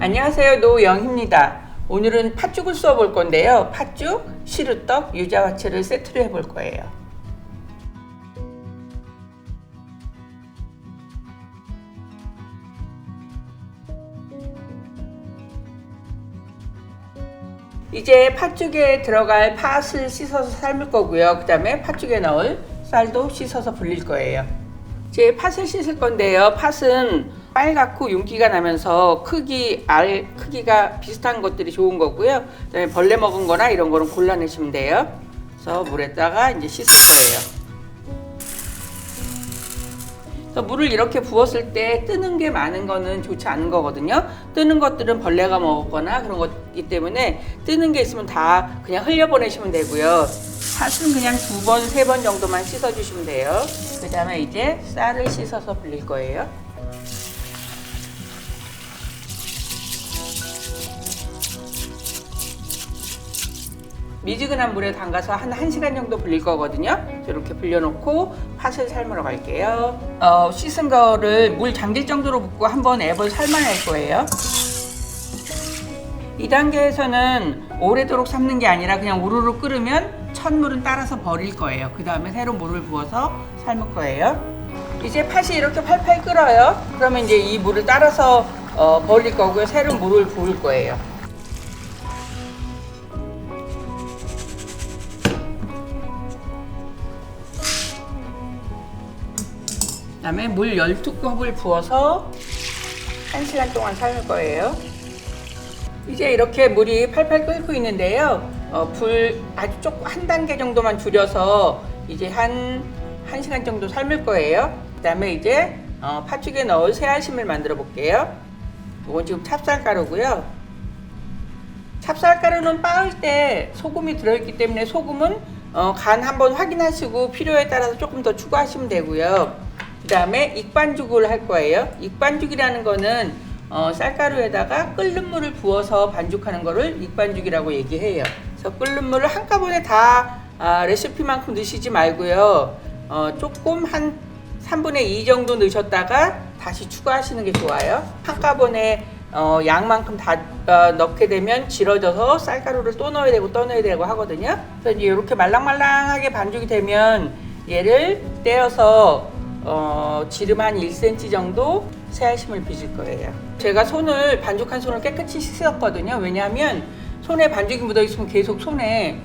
안녕하세요, 노영희입니다. 오늘은 팥죽을 써 볼 건데요. 팥죽, 시루떡, 유자화채를 세트로 해볼 거예요. 이제 팥죽에 들어갈 팥을 씻어서 삶을 거고요. 그 다음에 팥죽에 넣을 쌀도 씻어서 불릴 거예요. 이제 팥을 씻을 건데요. 팥은 빨갛고 윤기가 나면서 알 크기가 비슷한 것들이 좋은 거고요. 그다음에 벌레 먹은 거나 이런 거는 골라내시면 돼요. 그래서 물에다가 이제 씻을 거예요. 그래서 물을 이렇게 부었을 때 뜨는 게 많은 거는 좋지 않은 거거든요. 뜨는 것들은 벌레가 먹거나 그런 거기 때문에 뜨는 게 있으면 다 그냥 흘려보내시면 되고요. 팥은 그냥 2번, 3번 정도만 씻어주시면 돼요. 그 다음에 이제 쌀을 씻어서 불릴 거예요. 미지근한 물에 담가서 한 1시간 정도 불릴 거거든요. 이렇게 불려놓고 팥을 삶으러 갈게요. 씻은 거를 물 잠길 정도로 붓고 한번 앱을 삶아낼 거예요. 이 단계에서는 오래도록 삶는 게 아니라 그냥 우르르 끓으면 찬물은 따라서 버릴 거예요. 그 다음에 새로 물을 부어서 삶을 거예요. 이제 팥이 이렇게 팔팔 끓어요. 그러면 이제 이 물을 따라서 버릴 거고요. 새로 물을 부을 거예요. 그 다음에 물 12컵을 부어서 1시간 동안 삶을 거예요. 이제 이렇게 물이 팔팔 끓고 있는데요. 불 아주 조금 한 단계 정도만 줄여서 이제 한 1시간 정도 삶을 거예요. 그 다음에 이제 팥죽에 넣을 새알심을 만들어 볼게요. 이건 지금 찹쌀가루고요. 찹쌀가루는 빻을 때 소금이 들어있기 때문에 소금은 간 한번 확인하시고 필요에 따라서 조금 더 추가하시면 되고요. 그 다음에 익반죽을 할 거예요. 익반죽이라는 거는 쌀가루에다가 끓는 물을 부어서 반죽하는 거를 익반죽이라고 얘기해요. 그래서 끓는 물을 한꺼번에 다 레시피만큼 넣으시지 말고요. 조금 한 3분의 2 정도 넣으셨다가 다시 추가하시는 게 좋아요. 한꺼번에 양만큼 다 넣게 되면 질어져서 쌀가루를 또 넣어야 되고 하거든요. 그래서 이제 이렇게 말랑말랑하게 반죽이 되면 얘를 떼어서 지름 한 1cm 정도 새알심을 빚을 거예요. 제가 반죽한 손을 깨끗이 씻었거든요. 왜냐하면 손에 반죽이 묻어 있으면 계속 손에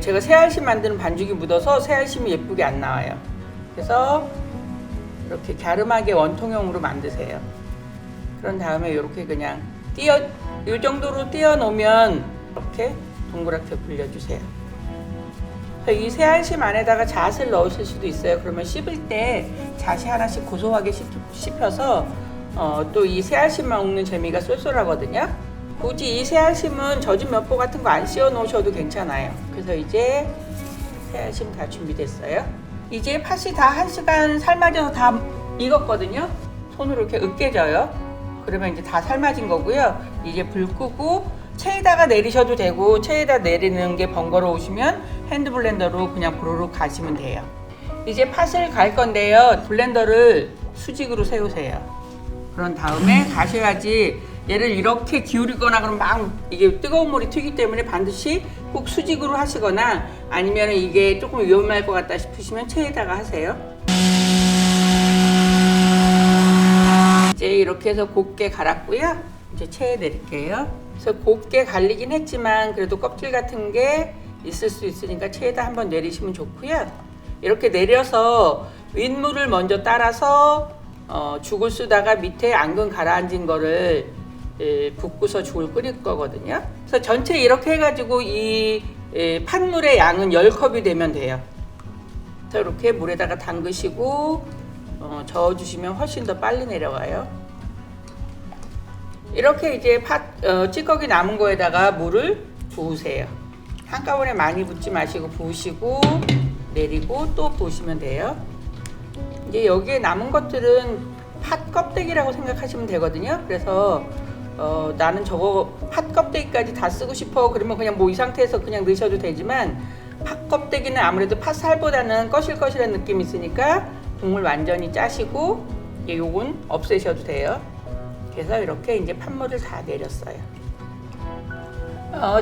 제가 새알심 만드는 반죽이 묻어서 새알심이 예쁘게 안 나와요. 그래서 이렇게 갸름하게 원통형으로 만드세요. 그런 다음에 이렇게 그냥 이 정도로 띄어 놓으면 이렇게 동그랗게 불려주세요. 이 새알심 안에다가 잣을 넣으실 수도 있어요. 그러면 씹을 때 잣이 하나씩 고소하게 씹혀서 또 이 새알심 먹는 재미가 쏠쏠하거든요. 굳이 이 새알심은 젖은 면포 같은 거 안 씌워 놓으셔도 괜찮아요. 그래서 이제 새알심 다 준비됐어요. 이제 팥이 다 1시간 삶아져서 다 익었거든요. 손으로 이렇게 으깨져요. 그러면 이제 다 삶아진 거고요. 이제 불 끄고 체에다가 내리셔도 되고 체에다 내리는 게 번거로우시면 핸드블렌더로 그냥 부르륵 가시면 돼요. 이제 팥을 갈 건데요. 블렌더를 수직으로 세우세요. 그런 다음에 가셔야지 얘를 이렇게 기울이거나 그러면 막 이게 뜨거운 물이 튀기 때문에 반드시 꼭 수직으로 하시거나 아니면 이게 조금 위험할 것 같다 싶으시면 체에다가 하세요. 이제 이렇게 해서 곱게 갈았고요. 이제 체에 내릴게요. 그래서 곱게 갈리긴 했지만 그래도 껍질 같은 게 있을 수 있으니까 체에다 한번 내리시면 좋고요. 이렇게 내려서 윗물을 먼저 따라서 죽을 쓰다가 밑에 앙금 가라앉은 거를 붓고서 죽을 끓일 거거든요. 그래서 전체 이렇게 해가지고 이 팥물의 양은 10컵이 되면 돼요. 그래서 이렇게 물에다가 담그시고 저어주시면 훨씬 더 빨리 내려가요. 이렇게 이제 찌꺼기 남은 거에다가 물을 부으세요. 한꺼번에 많이 붓지 마시고 부으시고 내리고 또 부으시면 돼요. 이제 여기에 남은 것들은 팥 껍데기라고 생각하시면 되거든요. 그래서 나는 저거 팥 껍데기까지 다 쓰고 싶어 그러면 그냥 뭐 이 상태에서 그냥 넣으셔도 되지만 팥 껍데기는 아무래도 팥살보다는 거실거실한 느낌이 있으니까 국물 완전히 짜시고 요건 없애셔도 돼요. 그래서 이렇게 이제 팥물을 다 내렸어요.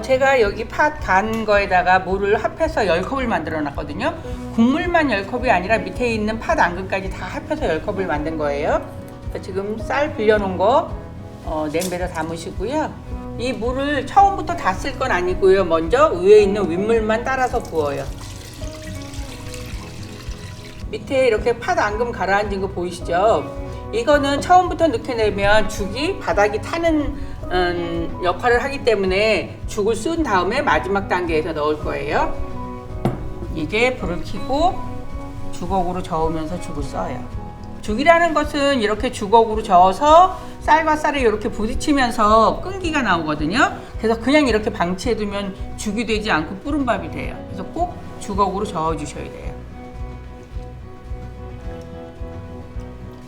제가 여기 팥 간 거에다가 물을 합해서 10컵을 만들어 놨거든요. 국물만 10컵이 아니라 밑에 있는 팥 앙금까지 다 합해서 10컵을 만든 거예요. 지금 쌀 불려놓은 거 냄비에다 담으시고요. 이 물을 처음부터 다 쓸 건 아니고요. 먼저 위에 있는 윗물만 따라서 부어요. 밑에 이렇게 팥 앙금 가라앉은 거 보이시죠? 이거는 처음부터 넣게 되면 죽이 바닥이 타는 역할을 하기 때문에 죽을 쏜 다음에 마지막 단계에서 넣을 거예요. 이제 불을 켜고 주걱으로 저으면서 죽을 써요. 죽이라는 것은 이렇게 주걱으로 저어서 쌀과 쌀이 이렇게 부딪히면서 끈기가 나오거든요. 그래서 그냥 이렇게 방치해두면 죽이 되지 않고 뿌른 밥이 돼요. 그래서 꼭 주걱으로 저어 주셔야 돼요.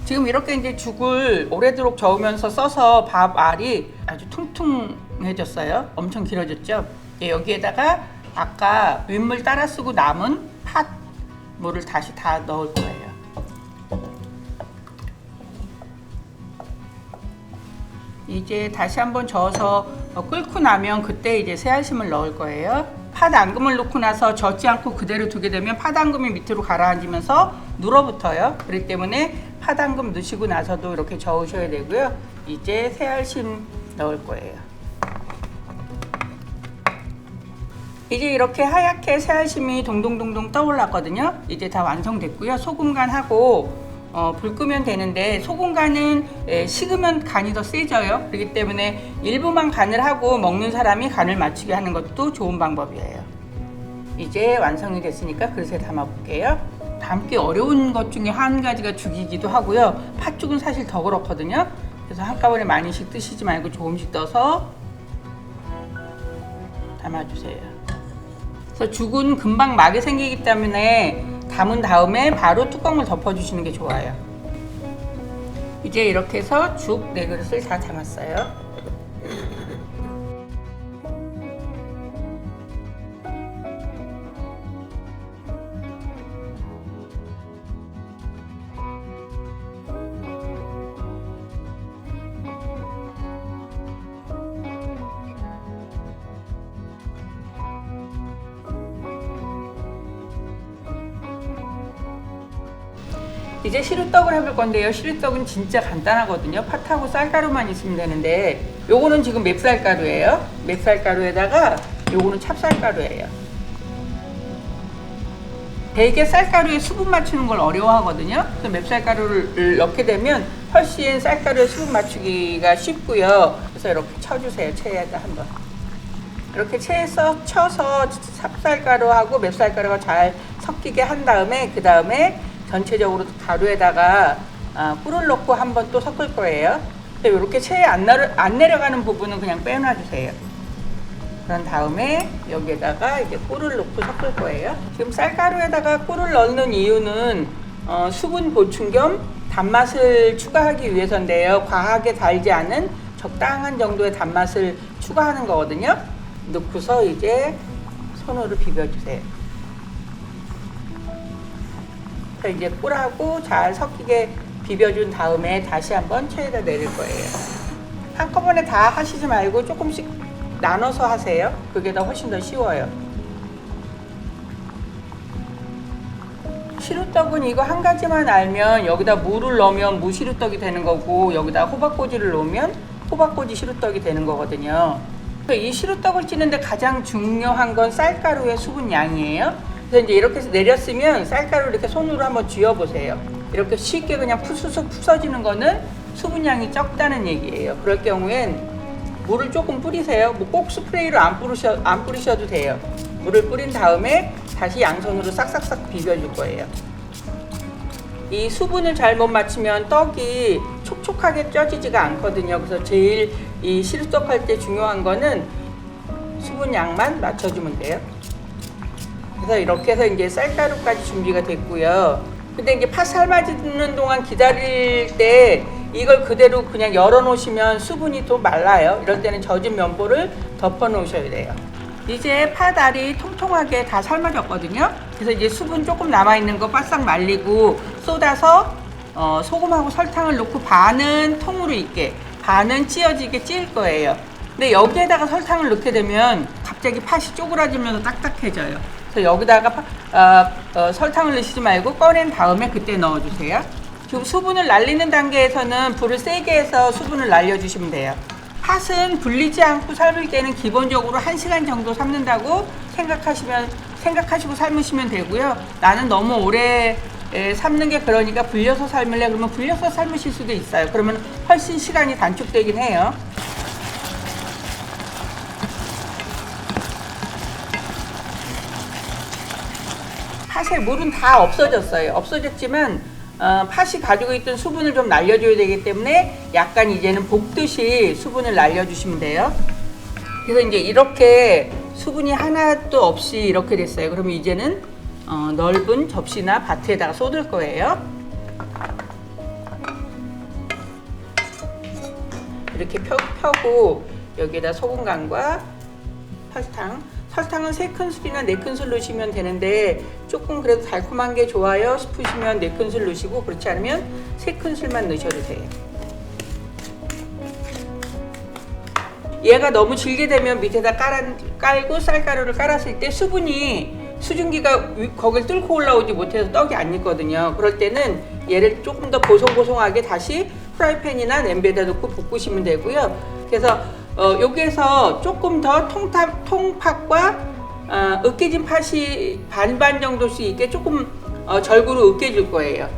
지금 이렇게 이제 죽을 오래도록 저으면서 써서 밥 알이 아주 퉁퉁해졌어요. 엄청 길어졌죠. 여기에다가 아까 윗물 따라 쓰고 남은 팥 물을 다시 다 넣을 거예요. 이제 다시 한번 저어서 끓고 나면 그때 이제 새알심을 넣을 거예요. 팥 앙금을 넣고 나서 젓지 않고 그대로 두게 되면 팥 앙금이 밑으로 가라앉으면서 눌어붙어요. 그렇기 때문에 팥 앙금 넣으시고 나서도 이렇게 저으셔야 되고요. 이제 새알심 넣을 거예요. 이제 이렇게 하얗게 새알심이 동동동동 떠올랐거든요. 이제 다 완성됐고요. 소금 간하고 불 끄면 되는데 소금 간은 식으면 간이 더 세져요. 그렇기 때문에 일부만 간을 하고 먹는 사람이 간을 맞추게 하는 것도 좋은 방법이에요. 이제 완성이 됐으니까 그릇에 담아 볼게요. 담기 어려운 것 중에 한 가지가 죽이기도 하고요. 팥죽은 사실 더 그렇거든요. 그래서 한꺼번에 많이씩 뜨시지 말고 조금씩 떠서 담아주세요. 그래서 죽은 금방 막이 생기기 때문에 담은 다음에 바로 뚜껑을 덮어주시는 게 좋아요. 이제 이렇게 해서 죽 4그릇을 다 담았어요. 이제 시루떡을 해볼 건데요. 시루떡은 진짜 간단하거든요. 팥하고 쌀가루만 있으면 되는데 요거는 지금 맵쌀가루예요. 맵쌀가루에다가 요거는 찹쌀가루예요. 되게 쌀가루에 수분 맞추는 걸 어려워하거든요. 그래서 맵쌀가루를 넣게 되면 훨씬 쌀가루에 수분 맞추기가 쉽고요. 그래서 이렇게 쳐주세요. 체에다 한번. 이렇게 체에서 쳐서 찹쌀가루하고 맵쌀가루가 잘 섞이게 한 다음에 그 다음에 전체적으로 가루에다가 꿀을 넣고 한번 또 섞을 거예요. 이렇게 체에 안 내려가는 부분은 그냥 빼놔주세요. 그런 다음에 여기에다가 이제 꿀을 넣고 섞을 거예요. 지금 쌀가루에다가 꿀을 넣는 이유는 수분 보충 겸 단맛을 추가하기 위해서인데요. 과하게 달지 않은 적당한 정도의 단맛을 추가하는 거거든요. 넣고서 이제 손으로 비벼주세요. 이제 꿀하고 잘 섞이게 비벼준 다음에 다시 한번 체에다 내릴 거예요. 한꺼번에 다 하시지 말고 조금씩 나눠서 하세요. 그게 더 훨씬 더 쉬워요. 시루떡은 이거 한 가지만 알면 여기다 무를 넣으면 무시루떡이 되는 거고 여기다 호박꼬지를 넣으면 호박꼬지 시루떡이 되는 거거든요. 이 시루떡을 찌는데 가장 중요한 건 쌀가루의 수분 양이에요. 그래서 이제 이렇게 해서 내렸으면 쌀가루 이렇게 손으로 한번 쥐어보세요. 이렇게 쉽게 그냥 푸수수 부서지는 거는 수분량이 적다는 얘기예요. 그럴 경우엔 물을 조금 뿌리세요. 뭐 꼭 스프레이로 안 뿌리셔도 돼요. 물을 뿌린 다음에 다시 양손으로 싹싹싹 비벼줄 거예요. 이 수분을 잘못 맞추면 떡이 촉촉하게 쪄지지가 않거든요. 그래서 제일 이 시루떡 할 때 중요한 거는 수분 양만 맞춰주면 돼요. 그래서 이렇게 해서 이제 쌀가루까지 준비가 됐고요. 근데 이제 팥 삶아지는 동안 기다릴 때 이걸 그대로 그냥 열어 놓으시면 수분이 또 말라요. 이럴 때는 젖은 면보를 덮어 놓으셔야 돼요. 이제 팥알이 통통하게 다 삶아졌거든요. 그래서 이제 수분 조금 남아있는 거 바싹 말리고 쏟아서 소금하고 설탕을 넣고 반은 통으로 있게 반은 찢어지게 찌을 거예요. 근데 여기에다가 설탕을 넣게 되면 갑자기 팥이 쪼그라지면서 딱딱해져요. 그래서 여기다가 설탕을 넣으시지 말고 꺼낸 다음에 그때 넣어주세요. 지금 수분을 날리는 단계에서는 불을 세게 해서 수분을 날려주시면 돼요. 팥은 불리지 않고 삶을 때는 기본적으로 1시간 정도 삶는다고 생각하시고 삶으시면 되고요. 나는 너무 오래 삶는 게 그러니까 불려서 삶을래 그러면 불려서 삶으실 수도 있어요. 그러면 훨씬 시간이 단축되긴 해요. 팥의 물은 다 없어졌어요. 없어졌지만 팥이 가지고 있던 수분을 좀 날려줘야 되기 때문에 약간 이제는 볶듯이 수분을 날려주시면 돼요. 그래서 이제 이렇게 수분이 하나도 없이 이렇게 됐어요. 그러면 이제는 넓은 접시나 바트에다가 쏟을 거예요. 이렇게 펴고 여기에다 소금간과 설탕은 3큰술이나 4큰술 넣으시면 되는데 조금 그래도 달콤한 게 좋아요 싶으시면 4큰술 넣으시고 그렇지 않으면 3큰술만 넣으셔도 돼요. 얘가 너무 질게 되면 밑에다 깔고 쌀가루를 깔았을 때 수증기가 거길 뚫고 올라오지 못해서 떡이 안 익거든요. 그럴 때는 얘를 조금 더 보송보송하게 다시 프라이팬이나 냄비에다 넣고 볶으시면 되고요. 그래서 여기에서 조금 더 통팥과 으깨진 팥이 반반 정도씩 있게 조금 절구로 으깨줄 거예요.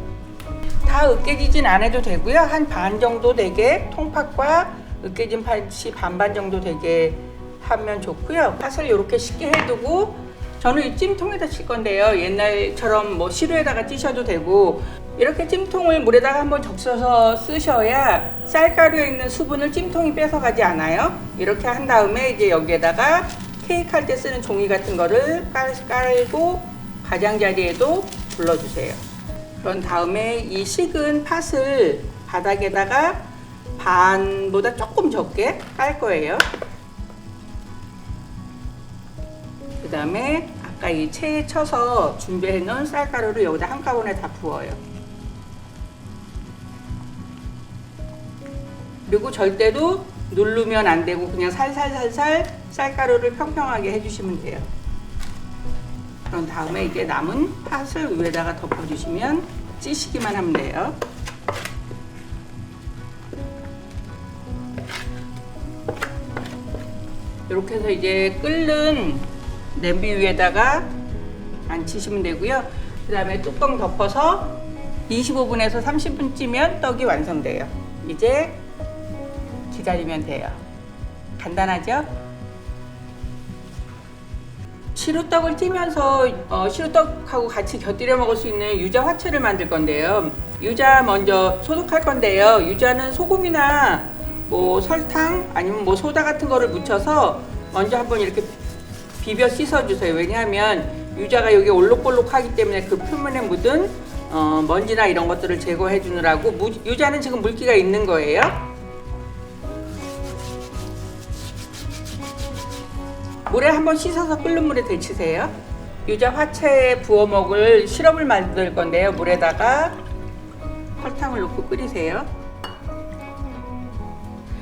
다 으깨지진 않아도 되고요. 한 반 정도 되게 통팥과 으깨진 팥이 반반 정도 되게 하면 좋고요. 팥을 이렇게 쉽게 해두고 저는 이 찜통에다 칠 건데요. 옛날처럼 뭐 시루에다가 찌셔도 되고 이렇게 찜통을 물에다가 한번 적셔서 쓰셔야 쌀가루에 있는 수분을 찜통이 뺏어가지 않아요. 이렇게 한 다음에 이제 여기에다가 케이크 할 때 쓰는 종이 같은 거를 깔고 가장자리에도 둘러주세요. 그런 다음에 이 식은 팥을 바닥에다가 반보다 조금 적게 깔 거예요. 그 다음에 아까 이 체에 쳐서 준비해 놓은 쌀가루를 여기다 한꺼번에 다 부어요. 그리고 절대로 누르면 안 되고 그냥 살살살살 쌀가루를 평평하게 해주시면 돼요. 그런 다음에 이제 남은 팥을 위에다가 덮어주시면 찌시기만 하면 돼요. 이렇게 해서 이제 끓는 냄비 위에다가 앉히시면 되고요. 그 다음에 뚜껑 덮어서 25분에서 30분 찌면 떡이 완성돼요. 이제 기다리면 돼요. 간단하죠? 시루떡을 찌면서 시루떡하고 같이 곁들여 먹을 수 있는 유자 화채를 만들 건데요. 유자 먼저 소독할 건데요. 유자는 소금이나 뭐 설탕 아니면 뭐 소다 같은 거를 묻혀서 먼저 한번 이렇게 비벼 씻어 주세요. 왜냐하면 유자가 여기 올록볼록하기 때문에 그 표면에 묻은 먼지나 이런 것들을 제거해 주느라고 유자는 지금 물기가 있는 거예요. 물에 한번 씻어서 끓는 물에 데치세요. 유자 화채에 부어 먹을 시럽을 만들 건데요. 물에다가 설탕을 넣고 끓이세요.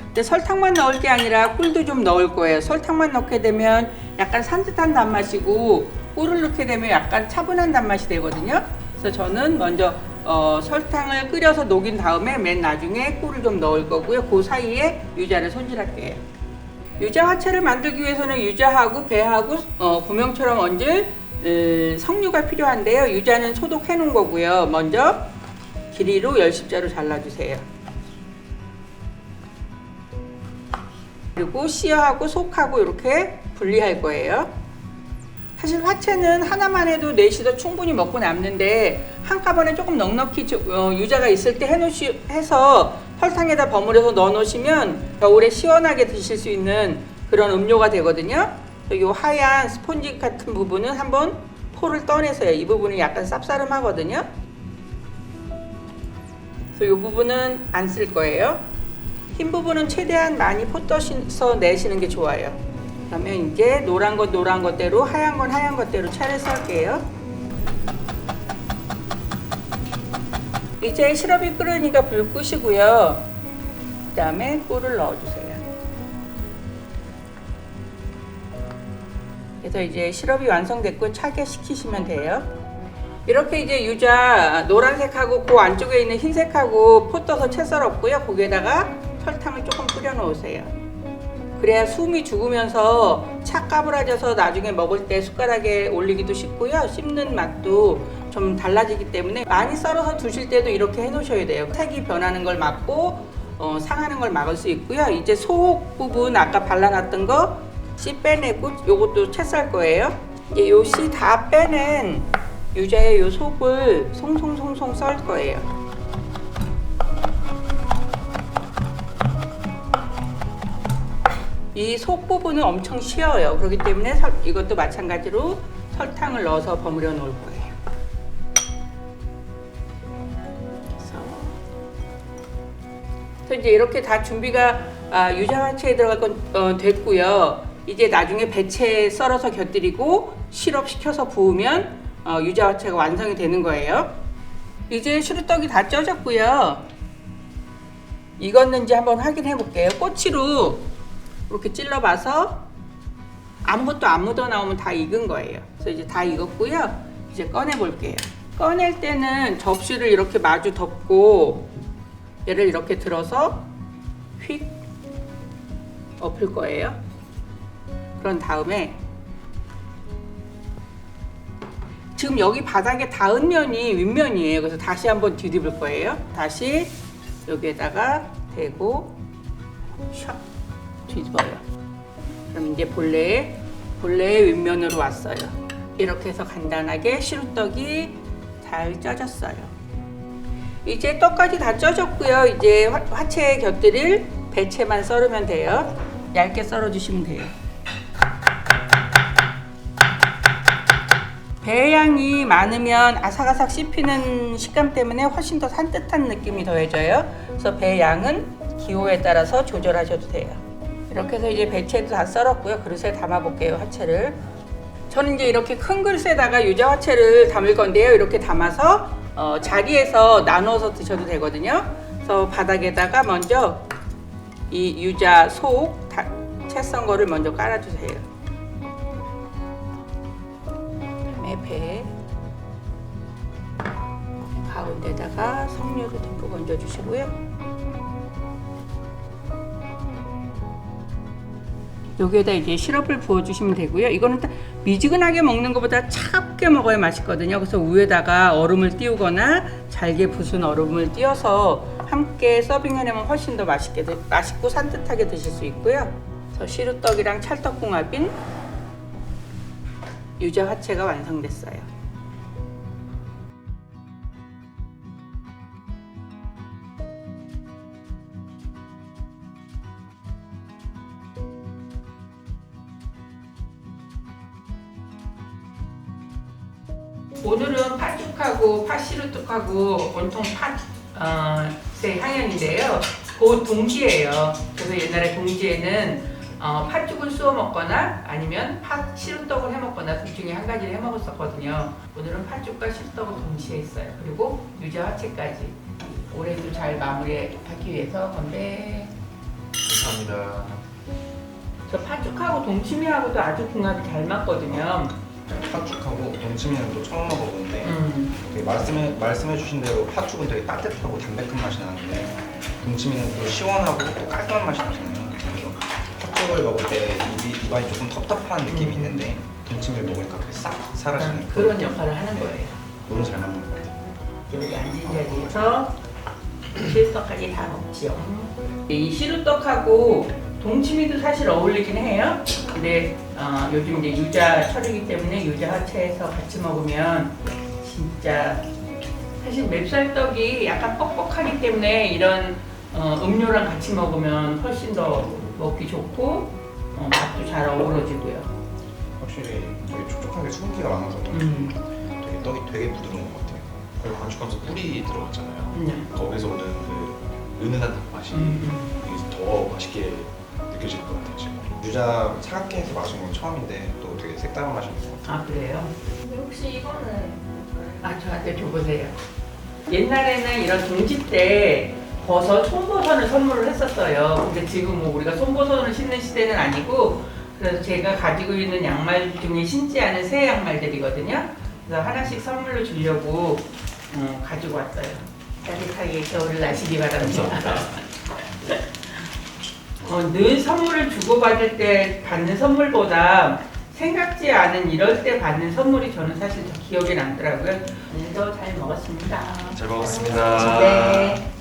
근데 설탕만 넣을 게 아니라 꿀도 좀 넣을 거예요. 설탕만 넣게 되면 약간 산뜻한 단맛이고 꿀을 넣게 되면 약간 차분한 단맛이 되거든요. 그래서 저는 먼저 설탕을 끓여서 녹인 다음에 맨 나중에 꿀을 좀 넣을 거고요. 그 사이에 유자를 손질할게요. 유자 화채를 만들기 위해서는 유자하고 배하고 구명처럼 얹을 석류가 필요한데요. 유자는 소독해 놓은 거고요. 먼저 길이로 10십자로 잘라주세요. 그리고 씨하고 속하고 이렇게 분리할 거예요. 사실 화채는 하나만 해도 넷이서 충분히 먹고 남는데 한꺼번에 조금 넉넉히 유자가 있을 때 해서 설탕에다 버무려서 넣어 놓으시면 겨울에 시원하게 드실 수 있는 그런 음료가 되거든요. 이 하얀 스폰지 같은 부분은 한번 포를 떠내서요. 이 부분이 약간 쌉싸름하거든요. 그래서 이 부분은 안 쓸 거예요. 흰 부분은 최대한 많이 포 떠서 내시는 게 좋아요. 그러면 이제 노란 것 노란 것대로 하얀 건 하얀 것대로 차를 썰게요. 이제 시럽이 끓으니까 불 끄시고요. 다음에 꿀을 넣어주세요. 그래서 이제 시럽이 완성됐고 차게 식히시면 돼요. 이렇게 이제 유자 노란색하고 그 안쪽에 있는 흰색하고 포 떠서 채 썰었고요. 거기에다가 설탕을 조금 뿌려 놓으세요. 그래야 숨이 죽으면서 착 까부라져서 나중에 먹을 때 숟가락에 올리기도 쉽고요. 씹는 맛도 좀 달라지기 때문에 많이 썰어서 두실 때도 이렇게 해 놓으셔야 돼요. 색이 변하는 걸 막고 상하는 걸 막을 수 있고요. 이제 속 부분 아까 발라놨던 거 씨 빼내고 요것도 채 썰 거예요. 이제 요 씨 다 빼낸 유자의 요 속을 송송송송 썰 거예요. 이 속 부분은 엄청 쉬어요. 그렇기 때문에 이것도 마찬가지로 설탕을 넣어서 버무려 놓을 거예요. 그래서 이제 이렇게 다 준비가 유자화채에 들어갈 건 됐고요. 이제 나중에 배채 썰어서 곁들이고 시럽 시켜서 부으면 유자화채가 완성이 되는 거예요. 이제 시루떡이 다 쪄졌고요. 익었는지 한번 확인해 볼게요. 꼬치로 이렇게 찔러봐서 아무것도 안 묻어 나오면 다 익은 거예요. 그래서 이제 다 익었고요. 이제 꺼내 볼게요. 꺼낼 때는 접시를 이렇게 마주 덮고 얘를 이렇게 들어서 휙 엎을 거예요. 그런 다음에 지금 여기 바닥에 닿은 면이 윗면이에요. 그래서 다시 한번 뒤집을 거예요. 다시 여기에다가 대고 샥 뒤집어요. 그럼 이제 본래의 윗면으로 왔어요. 이렇게 해서 간단하게 시루떡이 잘 쪄졌어요. 이제 떡까지 다 쪄졌고요. 이제 화채에 곁들일 배채만 썰으면 돼요. 얇게 썰어 주시면 돼요. 배양이 많으면 아삭아삭 씹히는 식감 때문에 훨씬 더 산뜻한 느낌이 더해져요. 그래서 배양은 기호에 따라서 조절하셔도 돼요. 이렇게 해서 이제 배채도 다 썰었고요. 그릇에 담아 볼게요. 화채를. 저는 이제 이렇게 큰 그릇에다가 유자 화채를 담을 건데요. 이렇게 담아서 자리에서 나눠서 드셔도 되거든요. 그래서 바닥에다가 먼저 이 유자 속 채 썬 거를 먼저 깔아주세요. 배 가운데다가 석류를 듬뿍 얹어주시고요. 여기에다 이제 시럽을 부어주시면 되고요. 이거는 미지근하게 먹는 것보다 차갑게 먹어야 맛있거든요. 그래서 위에다가 얼음을 띄우거나 잘게 부순 얼음을 띄워서 함께 서빙해내면 훨씬 더 맛있고 산뜻하게 드실 수 있고요. 그래서 시루떡이랑 찰떡궁합인 유자 화채가 완성됐어요. 오늘은 팥죽하고 팥시루떡하고 온통 팥의 향연인데요. 그 동지예요. 그래서 옛날에 동지에는 팥죽을 쑤어 먹거나 아니면 팥시루떡을 해 먹거나 둘 중에 한 가지를 해 먹었었거든요. 오늘은 팥죽과 시루떡을 동시에 했어요. 그리고 유자 화채까지. 올해도 잘 마무리하기 위해서 건배. 감사합니다. 저 팥죽하고 동치미하고도 아주 궁합이 잘 맞거든요. 팥죽하고 동치미는 또 처음 먹어보는데 되게 말씀해주신 대로 팥죽은 되게 따뜻하고 담백한 맛이 나는데 동치미는 또 시원하고 또 깔끔한 맛이 나잖아요. 그래서 팥죽을 먹을 때 입안이 조금 텁텁한 느낌이 있는데 동치미를 먹으니까 그게 싹 사라지는 그런 역할을 하는 거예요. 너무 잘 맞는 것 같아요. 여기 앉은 자리에서 시루떡까지 다 먹지요. 이 시루떡하고 동치미도 사실 어울리긴 해요. 근데 요즘 이제 유자철이기 때문에 유자 화채에서 같이 먹으면 진짜 사실 맵쌀떡이 약간 뻑뻑하기 때문에 이런 음료랑 같이 먹으면 훨씬 더 먹기 좋고 맛도 잘 어우러지고요. 확실히 되게 촉촉하게 수분기가 많아서 되게 떡이 되게 부드러운 것 같아요. 그리고 반죽하면서 꿀이 들어갔잖아요. 거기서 오는 그 은은한 맛이 이게 더 맛있게 느껴질 것 같아요. 지금 유자 차갑게 해서 마시는 건 처음인데 또 되게 색다른 맛이 있는 것 같아요. 아 그래요? 근데 혹시 이거는 저한테 줘보세요. 옛날에는 이런 동지 때 버섯, 손버섯을 선물을 했었어요. 근데 지금 뭐 우리가 손버섯을 신는 시대는 아니고, 그래서 제가 가지고 있는 양말 중에 신지 않은 새 양말들이거든요. 그래서 하나씩 선물로 주려고 가지고 왔어요. 따뜻하게 겨울을 나시기 바랍니다. 늘 선물을 주고받을 때 받는 선물보다 생각지 않은 이럴 때 받는 선물이 저는 사실 더 기억에 남더라고요. 오늘도 잘 먹었습니다. 잘 먹었습니다. 네.